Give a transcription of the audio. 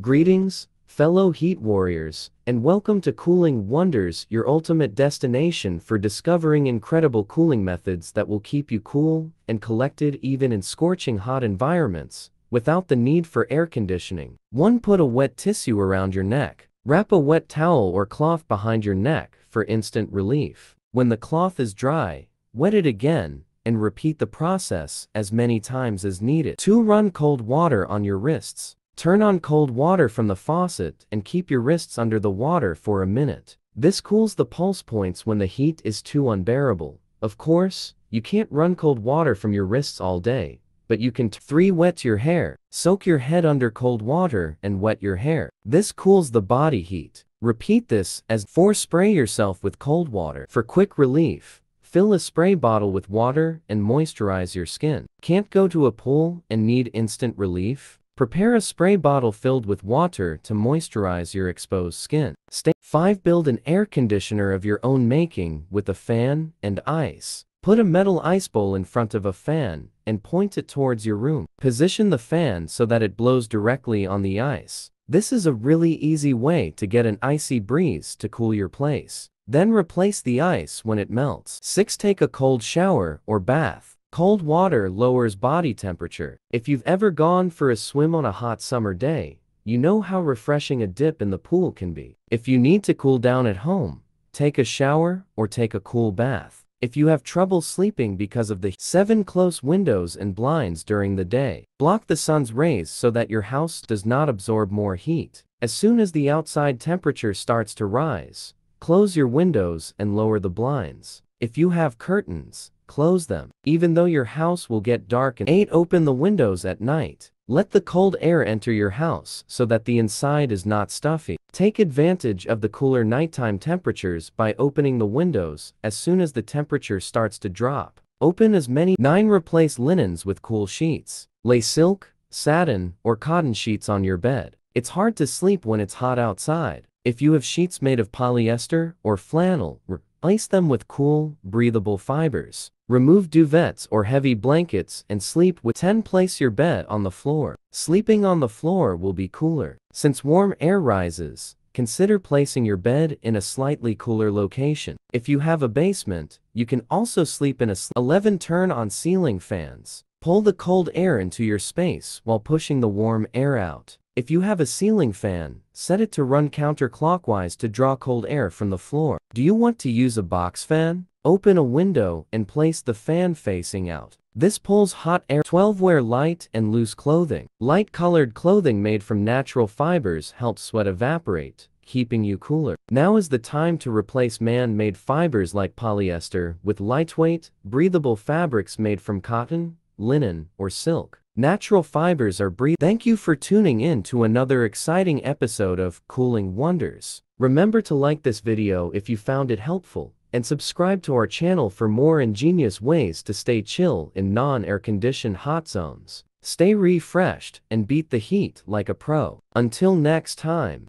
Greetings, fellow heat warriors, and welcome to Cooling Wonders, your ultimate destination for discovering incredible cooling methods that will keep you cool and collected even in scorching hot environments, without the need for air conditioning. 1. Put a wet tissue around your neck. Wrap a wet towel or cloth behind your neck for instant relief. When the cloth is dry, wet it again, and repeat the process as many times as needed. 2. Run cold water on your wrists. Turn on cold water from the faucet and keep your wrists under the water for a minute. This cools the pulse points when the heat is too unbearable. Of course, you can't run cold water from your wrists all day, but you can. 3. Wet your hair. Soak your head under cold water and wet your hair. This cools the body heat. Repeat this as 4. Spray yourself with cold water. For quick relief, fill a spray bottle with water and moisturize your skin. Can't go to a pool and need instant relief? Prepare a spray bottle filled with water to moisturize your exposed skin. 5. Build an air conditioner of your own making with a fan and ice. Put a metal ice bowl in front of a fan and point it towards your room. Position the fan so that it blows directly on the ice. This is a really easy way to get an icy breeze to cool your place. Then replace the ice when it melts. 6. Take a cold shower or bath. Cold water lowers body temperature. If you've ever gone for a swim on a hot summer day, you know how refreshing a dip in the pool can be. If you need to cool down at home, take a shower or take a cool bath. If you have trouble sleeping because of the 7. Close windows and blinds during the day. Block the sun's rays so that your house does not absorb more heat. As soon as the outside temperature starts to rise, close your windows and lower the blinds. If you have curtains, close them, even though your house will get dark. 8. Open the windows at night. Let the cold air enter your house so that the inside is not stuffy. Take advantage of the cooler nighttime temperatures by opening the windows as soon as the temperature starts to drop. Open as many. 9. Replace linens with cool sheets. Lay silk, satin, or cotton sheets on your bed. It's hard to sleep when it's hot outside. If you have sheets made of polyester or flannel, replace them with cool, breathable fibers. Remove duvets or heavy blankets and sleep with 10. Place your bed on the floor. Sleeping on the floor will be cooler. Since warm air rises, consider placing your bed in a slightly cooler location. If you have a basement, you can also sleep in a 11. Turn on ceiling fans. Pull the cold air into your space while pushing the warm air out. If you have a ceiling fan, set it to run counterclockwise to draw cold air from the floor. Do you want to use a box fan? Open a window and place the fan facing out. This pulls hot air. 12. Wear light and loose clothing. Light-colored clothing made from natural fibers helps sweat evaporate, keeping you cooler. Now is the time to replace man-made fibers like polyester with lightweight, breathable fabrics made from cotton, linen, or silk. Natural fibers are breathable. Thank you for tuning in to another exciting episode of Cooling Wonders. Remember to like this video if you found it helpful, and subscribe to our channel for more ingenious ways to stay chill in non-air-conditioned hot zones. Stay refreshed and beat the heat like a pro. Until next time.